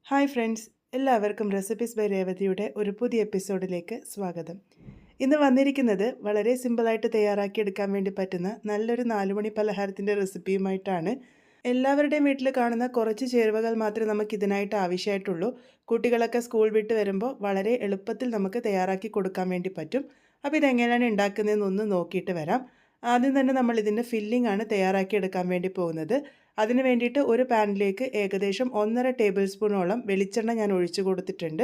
Hi friends, എല്ലാവർക്കും recipes by രേവതിയുടെ ഒരു പുതിയ എപ്പിസോഡിലേക്ക് സ്വാഗതം. ഇന്ന് വന്നിരിക്കുന്നത് വളരെ സിമ്പിളായിട്ട് തയ്യാറാക്കിയെടുക്കാൻ വേണ്ടി പറ്റുന്ന നല്ലൊരു 4 മണി പലഹാരത്തിൻ്റെ റെസിപ്പിയുമായിട്ടാണ്. എല്ലാവരുടെയും വീട്ടിൽ കാണുന്ന കുറച്ച് ചേരുവകൾ മാത്രമേ നമുക്ക് ഇതിനായിട്ട് ആവശ്യമായിട്ടുള്ളൂ. കുട്ടികളൊക്കെ സ്കൂൾ വിട്ട് വരുമ്പോൾ വളരെ എളുപ്പത്തിൽ നമുക്ക് തയ്യാറാക്കി കൊടുക്കാൻ വേണ്ടി പറ്റും. അപ്പോൾ ഇതെങ്ങനെയാണ് ഉണ്ടാക്കുന്നതെന്നൊന്ന് നോക്കിയിട്ട് വരാം. ആദ്യം തന്നെ നമ്മൾ ഇതിൻ്റെ ഫില്ലിംഗ് ആണ് തയ്യാറാക്കിയെടുക്കാൻ വേണ്ടി പോകുന്നത്. അതിന് വേണ്ടിയിട്ട് ഒരു പാനിലേക്ക് ഏകദേശം 1.5 ടേബിൾ സ്പൂണോളം വെളിച്ചെണ്ണ ഞാൻ ഒഴിച്ചു കൊടുത്തിട്ടുണ്ട്.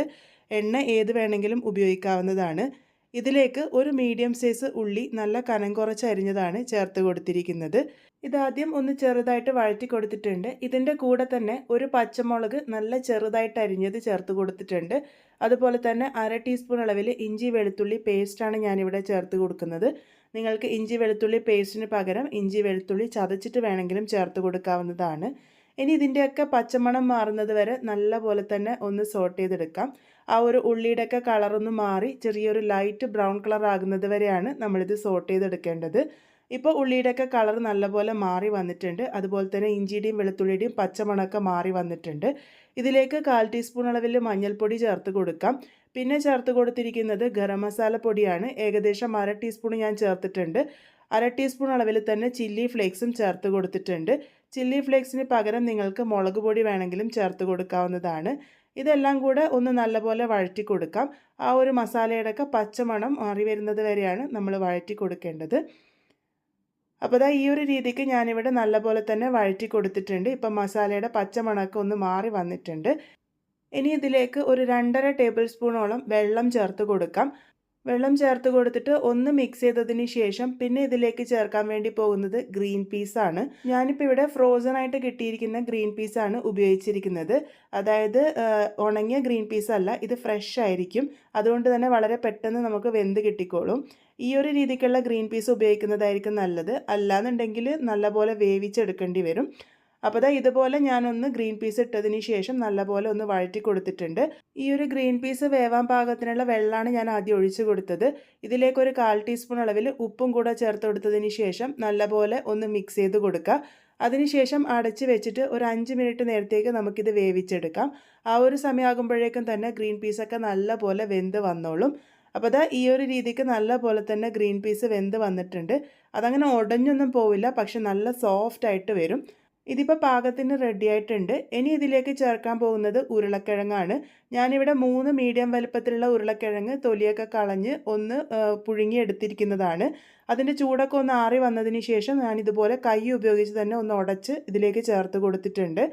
എണ്ണ ഏത് വേണമെങ്കിലും ഉപയോഗിക്കാവുന്നതാണ്. ഇതിലേക്ക് ഒരു മീഡിയം സൈസ് ഉള്ളി നല്ല കനം കുറച്ച് അരിഞ്ഞതാണ് ചേർത്ത് കൊടുത്തിരിക്കുന്നത്. ഇതാദ്യം ഒന്ന് ചെറുതായിട്ട് വഴറ്റി കൊടുത്തിട്ടുണ്ട്. ഇതിൻ്റെ കൂടെ തന്നെ ഒരു പച്ചമുളക് നല്ല ചെറുതായിട്ട് അരിഞ്ഞത് ചേർത്ത് കൊടുത്തിട്ടുണ്ട്. അതുപോലെ തന്നെ 1/2 ടീസ്പൂൺ അളവിൽ ഇഞ്ചി വെളുത്തുള്ളി പേസ്റ്റാണ് ഞാനിവിടെ ചേർത്ത് കൊടുക്കുന്നത്. നിങ്ങൾക്ക് ഇഞ്ചി വെളുത്തുള്ളി പേസ്റ്റിന് പകരം ഇഞ്ചി വെളുത്തുള്ളി ചതച്ചിട്ട് വേണമെങ്കിലും ചേർത്ത് കൊടുക്കാവുന്നതാണ്. ഇനി ഇതിൻ്റെയൊക്കെ പച്ചമണം മാറുന്നത് വരെ നല്ല പോലെ തന്നെ ഒന്ന് സോട്ട് ചെയ്തെടുക്കാം. ആ ഒരു ഉള്ളിയുടെയൊക്കെ കളറൊന്ന് മാറി ചെറിയൊരു ലൈറ്റ് ബ്രൗൺ കളർ ആകുന്നത് വരെയാണ് നമ്മളിത് സോട്ട് ചെയ്തെടുക്കേണ്ടത്. ഇപ്പോൾ ഉള്ളിയുടെയൊക്കെ കളർ നല്ലപോലെ മാറി വന്നിട്ടുണ്ട്. അതുപോലെ തന്നെ ഇഞ്ചിയുടെയും വെളുത്തുള്ളിയുടെയും പച്ചമണമൊക്കെ മാറി വന്നിട്ടുണ്ട്. ഇതിലേക്ക് 1/4 ടീസ്പൂൺ അളവിൽ മഞ്ഞൾപ്പൊടി ചേർത്ത് കൊടുക്കാം. പിന്നെ ചേർത്ത് കൊടുത്തിരിക്കുന്നത് ഗരം മസാല പൊടിയാണ്. ഏകദേശം 1/2 ടീസ്പൂൺ ഞാൻ ചേർത്തിട്ടുണ്ട്. 1/2 ടീസ്പൂൺ അളവിൽ തന്നെ ചില്ലി ഫ്ലേക്സും ചേർത്ത് കൊടുത്തിട്ടുണ്ട്. ചില്ലി ഫ്ലേക്സിന് പകരം നിങ്ങൾക്ക് മുളക് പൊടി വേണമെങ്കിലും ചേർത്ത് കൊടുക്കാവുന്നതാണ്. ഇതെല്ലാം കൂടെ ഒന്ന് നല്ലപോലെ വഴറ്റി കൊടുക്കാം. ആ ഒരു മസാലയുടെയൊക്കെ പച്ചമണം മാറി വരുന്നത് വരെയാണ് നമ്മൾ വഴറ്റി കൊടുക്കേണ്ടത്. അപ്പോൾ ഈ ഒരു രീതിക്ക് ഞാനിവിടെ നല്ലപോലെ തന്നെ വഴറ്റി കൊടുത്തിട്ടുണ്ട്. ഇപ്പം മസാലയുടെ പച്ചമണമൊക്കെ ഒന്ന് മാറി വന്നിട്ടുണ്ട്. ഇനി ഇതിലേക്ക് ഒരു 2.5 ടേബിൾ സ്പൂണോളം വെള്ളം ചേർത്ത് കൊടുക്കാം. വെള്ളം ചേർത്ത് കൊടുത്തിട്ട് ഒന്ന് മിക്സ് ചെയ്തതിന് ശേഷം പിന്നെ ഇതിലേക്ക് ചേർക്കാൻ വേണ്ടി പോകുന്നത് ഗ്രീൻ പീസാണ്. ഞാനിപ്പോൾ ഇവിടെ ഫ്രോസൺ ആയിട്ട് കിട്ടിയിരിക്കുന്ന ഗ്രീൻ പീസാണ് ഉപയോഗിച്ചിരിക്കുന്നത്. അതായത് ഉണങ്ങിയ ഗ്രീൻ പീസ് അല്ല, ഇത് ഫ്രഷ് ആയിരിക്കും. അതുകൊണ്ട് തന്നെ വളരെ പെട്ടെന്ന് നമുക്ക് വെന്ത് കിട്ടിക്കോളും. ഈ ഒരു രീതിക്കുള്ള ഗ്രീൻ പീസ് ഉപയോഗിക്കുന്നതായിരിക്കും നല്ലത്. അല്ലാന്നുണ്ടെങ്കിൽ നല്ലപോലെ വേവിച്ചെടുക്കേണ്ടി വരും. അപ്പോൾ ഇതുപോലെ ഞാനൊന്ന് ഗ്രീൻ പീസ് ഇട്ടതിന് ശേഷം നല്ലപോലെ ഒന്ന് വഴറ്റി കൊടുത്തിട്ടുണ്ട്. ഈ ഒരു ഗ്രീൻ പീസ് വേവാൻ പാകത്തിനുള്ള വെള്ളമാണ് ഞാൻ ആദ്യം ഒഴിച്ചു കൊടുത്തത്. ഇതിലേക്ക് ഒരു 1/4 ടീസ്പൂൺ അളവിൽ ഉപ്പും കൂടെ ചേർത്ത് കൊടുത്തതിന് ശേഷം നല്ലപോലെ ഒന്ന് മിക്സ് ചെയ്ത് കൊടുക്കുക. അതിനുശേഷം അടച്ച് വെച്ചിട്ട് ഒരു 5 മിനിറ്റ് നേരത്തേക്ക് നമുക്കിത് വേവിച്ചെടുക്കാം. ആ ഒരു സമയമാകുമ്പോഴേക്കും തന്നെ ഗ്രീൻ പീസൊക്കെ നല്ലപോലെ വെന്ത് വന്നോളും. അപ്പോൾ ഈ ഒരു രീതിക്ക് നല്ല പോലെ തന്നെ ഗ്രീൻ പീസ് വെന്ത് വന്നിട്ടുണ്ട്. അതങ്ങനെ ഉടഞ്ഞൊന്നും പോവില്ല, പക്ഷെ നല്ല സോഫ്റ്റ് ആയിട്ട് വരും. ഇതിപ്പോൾ പാകത്തിന് റെഡി ആയിട്ടുണ്ട്. ഇനി ഇതിലേക്ക് ചേർക്കാൻ പോകുന്നത് ഉരുളക്കിഴങ്ങാണ്. ഞാനിവിടെ 3 മീഡിയം വലുപ്പത്തിലുള്ള ഉരുളക്കിഴങ്ങ് തൊലിയൊക്കെ കളഞ്ഞ് ഒന്ന് പുഴുങ്ങിയെടുത്തിരിക്കുന്നതാണ്. അതിൻ്റെ ചൂടൊക്കെ ഒന്ന് ആറി വന്നതിന് ശേഷം ഞാനിതുപോലെ കൈ ഉപയോഗിച്ച് തന്നെ ഒന്ന് ഉടച്ച് ഇതിലേക്ക് ചേർത്ത് കൊടുത്തിട്ടുണ്ട്.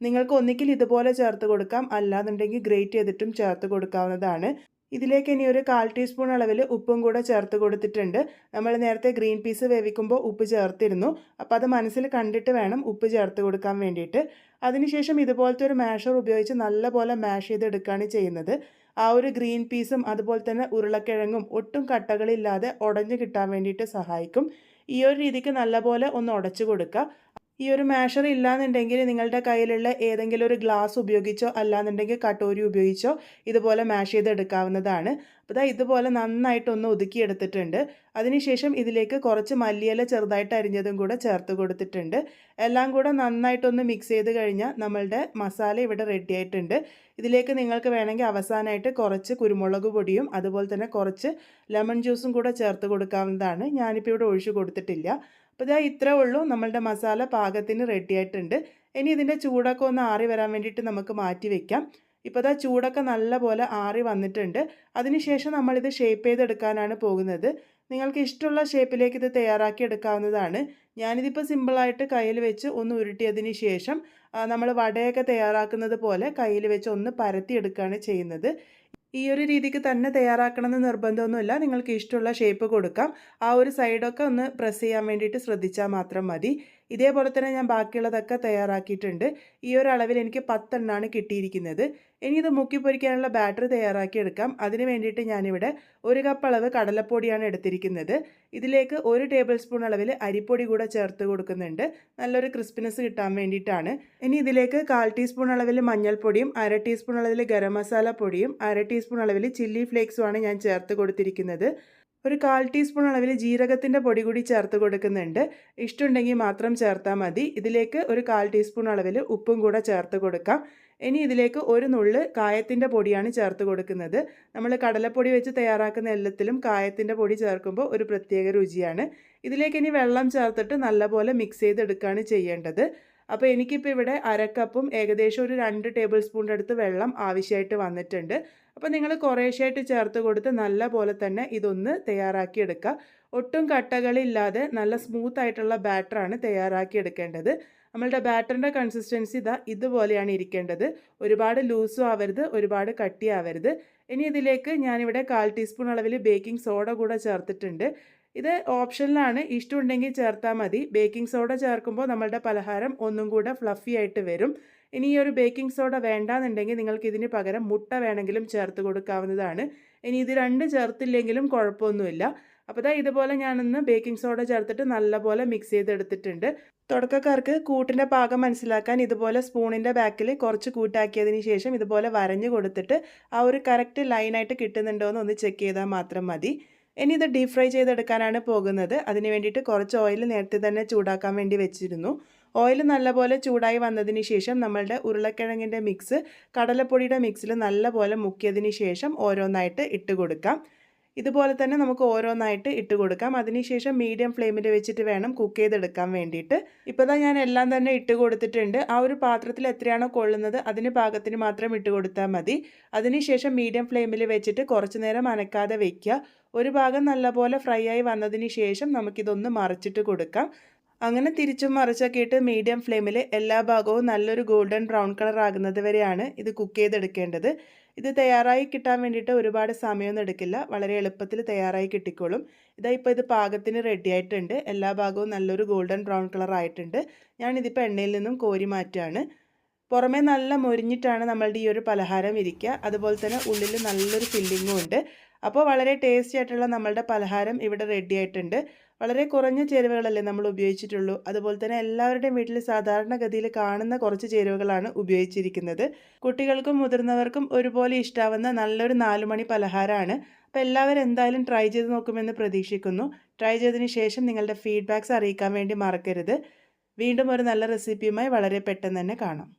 നിങ്ങൾക്ക് ഒന്നിക്കിൽ ഇതുപോലെ ചേർത്ത് കൊടുക്കാം, അല്ലാന്നുണ്ടെങ്കിൽ ഗ്രേറ്റ് ചെയ്തിട്ടും ചേർത്ത് കൊടുക്കാവുന്നതാണ്. ഇതിലേക്ക് ഇനി ഒരു 1/4 ടീസ്പൂൺ അളവിൽ ഉപ്പും കൂടെ ചേർത്ത് കൊടുത്തിട്ടുണ്ട്. നമ്മൾ നേരത്തെ ഗ്രീൻ പീസ് വേവിക്കുമ്പോൾ ഉപ്പ് ചേർത്തിരുന്നു. അപ്പോൾ അത് മനസ്സിൽ കണ്ടിട്ട് വേണം ഉപ്പ് ചേർത്ത് കൊടുക്കാൻ വേണ്ടിയിട്ട്. അതിനുശേഷം ഇതുപോലത്തെ ഒരു മാഷർ ഉപയോഗിച്ച് നല്ലപോലെ മാഷ് ചെയ്തെടുക്കുകയാണ് ചെയ്യുന്നത്. ആ ഒരു ഗ്രീൻ പീസും അതുപോലെ തന്നെ ഉരുളക്കിഴങ്ങും ഒട്ടും കട്ടകളില്ലാതെ ഉടഞ്ഞു കിട്ടാൻ വേണ്ടിയിട്ട് സഹായിക്കും. ഈ ഒരു രീതിക്ക് നല്ലപോലെ ഒന്ന് ഉടച്ചു കൊടുക്കുക. ഈ ഒരു മാഷർ ഇല്ലാന്നുണ്ടെങ്കിൽ നിങ്ങളുടെ കയ്യിലുള്ള ഏതെങ്കിലും ഒരു ഗ്ലാസ് ഉപയോഗിച്ചോ അല്ലാന്നുണ്ടെങ്കിൽ കട്ടോരി ഉപയോഗിച്ചോ ഇതുപോലെ മാഷ് ചെയ്തെടുക്കാവുന്നതാണ്. അപ്പോൾ ഇതുപോലെ നന്നായിട്ടൊന്ന് ഒതുക്കിയെടുത്തിട്ടുണ്ട്. അതിനുശേഷം ഇതിലേക്ക് കുറച്ച് മല്ലിയില ചെറുതായിട്ട് അരിഞ്ഞതും കൂടെ ചേർത്ത് കൊടുത്തിട്ടുണ്ട്. എല്ലാം കൂടെ നന്നായിട്ടൊന്ന് മിക്സ് ചെയ്ത് കഴിഞ്ഞാൽ നമ്മളുടെ മസാല ഇവിടെ റെഡി ആയിട്ടുണ്ട്. ഇതിലേക്ക് നിങ്ങൾക്ക് വേണമെങ്കിൽ അവസാനമായിട്ട് കുറച്ച് കുരുമുളക് പൊടിയും അതുപോലെ തന്നെ കുറച്ച് ലെമൺ ജ്യൂസും കൂടെ ചേർത്ത് കൊടുക്കാവുന്നതാണ്. ഞാനിപ്പോൾ ഇവിടെ ഒഴിച്ചു കൊടുത്തിട്ടില്ല. അപ്പോൾ ഇത്രേ ഉള്ളൂ, നമ്മളുടെ മസാല പാകത്തിന് റെഡി ആയിട്ടുണ്ട്. ഇനി ഇതിൻ്റെ ചൂടൊക്കെ ഒന്ന് ആറി വരാൻ വേണ്ടിയിട്ട് നമുക്ക് മാറ്റി വയ്ക്കാം. ഇപ്പോൾ ചൂടൊക്കെ നല്ലപോലെ ആറി വന്നിട്ടുണ്ട്. അതിനുശേഷം നമ്മളിത് ഷേപ്പ് ചെയ്തെടുക്കാനാണ് പോകുന്നത്. നിങ്ങൾക്ക് ഇഷ്ടമുള്ള ഷേപ്പിലേക്ക് ഇത് തയ്യാറാക്കി എടുക്കാവുന്നതാണ്. ഞാനിതിപ്പോൾ സിമ്പിളായിട്ട് കയ്യിൽ വെച്ച് ഒന്ന് ഉരുട്ടിയതിന് ശേഷം നമ്മൾ വടയൊക്കെ തയ്യാറാക്കുന്നത് പോലെ കയ്യിൽ വെച്ച് ഒന്ന് പരത്തിയെടുക്കുകയാണ് ചെയ്യുന്നത്. ഈ ഒരു രീതിക്ക് തന്നെ തയ്യാറാക്കണമെന്ന് നിർബന്ധമൊന്നുമില്ല. നിങ്ങൾക്ക് ഇഷ്ടമുള്ള ഷേപ്പ് കൊടുക്കാം. ആ ഒരു സൈഡൊക്കെ ഒന്ന് പ്രസ് ചെയ്യാൻ വേണ്ടിയിട്ട് ശ്രദ്ധിച്ചാൽ മാത്രം മതി. ഇതേപോലെ തന്നെ ഞാൻ ബാക്കിയുള്ളതൊക്കെ തയ്യാറാക്കിയിട്ടുണ്ട്. ഈ ഒരു അളവിൽ എനിക്ക് 10 എണ്ണമാണ് കിട്ടിയിരിക്കുന്നത്. ഇനി ഇത് മുക്കി പൊരിക്കാനുള്ള ബാറ്റർ തയ്യാറാക്കി എടുക്കാം. അതിന് വേണ്ടിയിട്ട് ഞാനിവിടെ 1 കപ്പ് അളവ് കടലപ്പൊടിയാണ് എടുത്തിരിക്കുന്നത്. ഇതിലേക്ക് 1 ടേബിൾ സ്പൂൺ അളവിൽ അരിപ്പൊടി കൂടെ ചേർത്ത് കൊടുക്കുന്നുണ്ട്, നല്ലൊരു ക്രിസ്പിനെസ് കിട്ടാൻ വേണ്ടിയിട്ടാണ്. ഇനി ഇതിലേക്ക് 1/4 ടീസ്പൂൺ അളവിൽ മഞ്ഞൾപ്പൊടിയും 1/2 ടീസ്പൂൺ അളവിൽ ഗരം മസാല പൊടിയും 1/2 ടീസ്പൂൺ അളവിൽ ചില്ലി ഫ്ലേക്സുമാണ് ഞാൻ ചേർത്ത് കൊടുത്തിരിക്കുന്നത്. ഒരു 1/4 ടീസ്പൂൺ അളവിൽ ജീരകത്തിൻ്റെ പൊടി കൂടി ചേർത്ത് കൊടുക്കുന്നുണ്ട്. ഇഷ്ടമുണ്ടെങ്കിൽ മാത്രം ചേർത്താൽ മതി. ഇതിലേക്ക് ഒരു 1/4 ടീസ്പൂൺ അളവിൽ ഉപ്പും കൂടെ ചേർത്ത് കൊടുക്കാം. ഇനി ഇതിലേക്ക് ഒരു നുള്ള് കായത്തിൻ്റെ പൊടിയാണ് ചേർത്ത് കൊടുക്കുന്നത്. നമ്മൾ കടലപ്പൊടി വെച്ച് തയ്യാറാക്കുന്ന എല്ലാത്തിലും കായത്തിൻ്റെ പൊടി ചേർക്കുമ്പോൾ ഒരു പ്രത്യേക രുചിയാണ്. ഇതിലേക്ക് ഇനി വെള്ളം ചേർത്തിട്ട് നല്ലപോലെ മിക്സ് ചെയ്തെടുക്കുകയാണ് ചെയ്യേണ്ടത്. അപ്പോൾ എനിക്കിപ്പോൾ ഇവിടെ അരക്കപ്പും ഏകദേശം ഒരു 2 ടേബിൾ സ്പൂണിൻ്റെ അടുത്ത് വെള്ളം ആവശ്യമായിട്ട് വന്നിട്ടുണ്ട്. അപ്പോൾ നിങ്ങൾ കുറേശ്ശായിട്ട് ചേർത്ത് കൊടുത്ത് നല്ല പോലെ തന്നെ ഇതൊന്ന് തയ്യാറാക്കിയെടുക്കുക. ഒട്ടും കട്ടകളില്ലാതെ നല്ല സ്മൂത്ത് ആയിട്ടുള്ള ബാറ്ററാണ് തയ്യാറാക്കിയെടുക്കേണ്ടത്. നമ്മളുടെ ബാറ്ററിൻ്റെ കൺസിസ്റ്റൻസി ഇതുപോലെയാണ് ഇരിക്കേണ്ടത്. ഒരുപാട് ലൂസും ആവരുത്, ഒരുപാട് കട്ടിയാവരുത്. ഇനി ഇതിലേക്ക് ഞാനിവിടെ 1/4 ടീസ്പൂൺ അളവിൽ ബേക്കിംഗ് സോഡ കൂടെ ചേർത്തിട്ടുണ്ട്. ഇത് ഓപ്ഷനിലാണ്, ഇഷ്ടമുണ്ടെങ്കിൽ ചേർത്താൽ മതി. ബേക്കിംഗ് സോഡ ചേർക്കുമ്പോൾ നമ്മളുടെ പലഹാരം ഒന്നും കൂടെ ഫ്ലഫി ആയിട്ട് വരും. ഇനി ഈ ഒരു ബേക്കിംഗ് സോഡ വേണ്ടാന്നുണ്ടെങ്കിൽ നിങ്ങൾക്ക് ഇതിന് പകരം മുട്ട വേണമെങ്കിലും ചേർത്ത് കൊടുക്കാവുന്നതാണ്. ഇനി ഇത് രണ്ട് ചേർത്തില്ലെങ്കിലും കുഴപ്പമൊന്നുമില്ല. അപ്പോൾ ഇതുപോലെ ഞാനൊന്ന് ബേക്കിംഗ് സോഡ ചേർത്തിട്ട് നല്ലപോലെ മിക്സ് ചെയ്തെടുത്തിട്ടുണ്ട്. തുടക്കക്കാർക്ക് കൂട്ടിൻ്റെ പാകം മനസ്സിലാക്കാൻ ഇതുപോലെ സ്പൂണിൻ്റെ ബാക്കിൽ കുറച്ച് കൂട്ടാക്കിയതിന് ശേഷം ഇതുപോലെ വരഞ്ഞു കൊടുത്തിട്ട് ആ ഒരു കറക്റ്റ് ലൈനായിട്ട് കിട്ടുന്നുണ്ടോ എന്ന് ഒന്ന് ചെക്ക് ചെയ്താൽ മാത്രം മതി. ഇനി ഇത് ഡീപ് ഫ്രൈ ചെയ്തെടുക്കാനാണ് പോകുന്നത്. അതിന് വേണ്ടിയിട്ട് കുറച്ച് ഓയിൽ നേരത്തെ തന്നെ ചൂടാക്കാൻ വേണ്ടി വെച്ചിരുന്നു. ഓയിൽ നല്ലപോലെ ചൂടായി വന്നതിന് ശേഷം നമ്മളുടെ ഉരുളക്കിഴങ്ങിൻ്റെ മിക്സ് കടലപ്പൊടിയുടെ മിക്സിൽ നല്ലപോലെ മുക്കിയതിന് ശേഷം ഓരോന്നായിട്ട് ഇട്ട് കൊടുക്കാം. ഇതുപോലെ തന്നെ നമുക്ക് ഓരോന്നായിട്ട് ഇട്ട് കൊടുക്കാം. അതിനുശേഷം മീഡിയം ഫ്ലെയിമിൽ വെച്ചിട്ട് വേണം കുക്ക് ചെയ്തെടുക്കാൻ വേണ്ടിയിട്ട്. ഇപ്പോൾ ഞാൻ എല്ലാം തന്നെ ഇട്ട് കൊടുത്തിട്ടുണ്ട്. ആ ഒരു പാത്രത്തിൽ എത്രയാണോ കൊള്ളുന്നത് അതിന് പാകത്തിന് മാത്രം ഇട്ട് കൊടുത്താൽ മതി. അതിനുശേഷം മീഡിയം ഫ്ലെയിമിൽ വെച്ചിട്ട് കുറച്ച് നേരം അനക്കാതെ വയ്ക്കുക. ഒരു ഭാഗം നല്ലപോലെ ഫ്രൈ ആയി വന്നതിന് ശേഷം നമുക്കിതൊന്ന് മറിച്ചിട്ട് കൊടുക്കാം. അങ്ങനെ തിരിച്ചും മറിച്ചൊക്കെ ഇട്ട് മീഡിയം ഫ്ലെയിമിൽ എല്ലാ ഭാഗവും നല്ലൊരു ഗോൾഡൻ ബ്രൗൺ കളർ ആകുന്നത് വരെയാണ് ഇത് കുക്ക് ചെയ്തെടുക്കേണ്ടത്. ഇത് തയ്യാറായി കിട്ടാൻ വേണ്ടിയിട്ട് ഒരുപാട് സമയമൊന്നും എടുക്കില്ല. വളരെ എളുപ്പത്തിൽ തയ്യാറായി കിട്ടിക്കോളും. ഇപ്പോൾ ഇത് പാകത്തിന് റെഡി ആയിട്ടുണ്ട്. എല്ലാ ഭാഗവും നല്ലൊരു ഗോൾഡൻ ബ്രൗൺ കളർ ആയിട്ടുണ്ട്. ഞാനിതിപ്പോൾ എണ്ണയിൽ നിന്നും കോരി മാറ്റുകയാണ്. പുറമേ നല്ല മൊരിഞ്ഞിട്ടാണ് നമ്മളുടെ ഈ ഒരു പലഹാരം ഇരിക്കുക. അതുപോലെ തന്നെ ഉള്ളിൽ നല്ലൊരു ഫില്ലിങ്ങും ഉണ്ട്. അപ്പോൾ വളരെ ടേസ്റ്റി ആയിട്ടുള്ള നമ്മളുടെ പലഹാരം ഇവിടെ റെഡി ആയിട്ടുണ്ട്. വളരെ കുറഞ്ഞ ചേരുവകളല്ലേ നമ്മൾ ഉപയോഗിച്ചിട്ടുള്ളൂ. അതുപോലെ തന്നെ എല്ലാവരുടെയും വീട്ടിൽ സാധാരണഗതിയിൽ കാണുന്ന കുറച്ച് ചേരുവകളാണ് ഉപയോഗിച്ചിരിക്കുന്നത്. കുട്ടികൾക്കും മുതിർന്നവർക്കും ഒരുപോലെ ഇഷ്ടാവുന്ന നല്ലൊരു 4 മണി പലഹാരമാണ്. അപ്പോൾ എല്ലാവരും എന്തായാലും ട്രൈ ചെയ്ത് നോക്കുമെന്ന് പ്രതീക്ഷിക്കുന്നു. ട്രൈ ചെയ്തതിന് ശേഷം നിങ്ങളുടെ ഫീഡ്ബാക്ക്സ് അറിയിക്കാൻ വേണ്ടി മറക്കരുത്. വീണ്ടും ഒരു നല്ല റെസിപ്പിയുമായി വളരെ പെട്ടെന്ന് തന്നെ കാണാം.